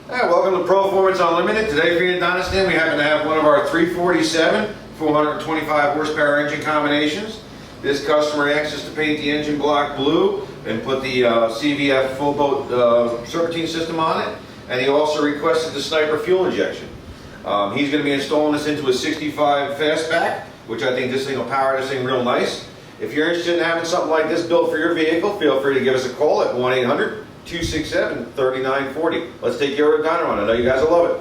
Hi, welcome to Proformance Unlimited. Today for you in Doniston, we happen to have one of our 347 425 horsepower engine combinations. This customer asked us to paint the engine block blue and put the CVF full boat serpentine system on it, and he also requested the Sniper fuel injection. He's going to be installing this into a 65 fastback, which I think this thing will power this thing real nice. If you're interested in having something like this built for your vehicle, feel free to give us a call at 1-800-267-3940. Let's take you over to Dyno. I know you guys will love it.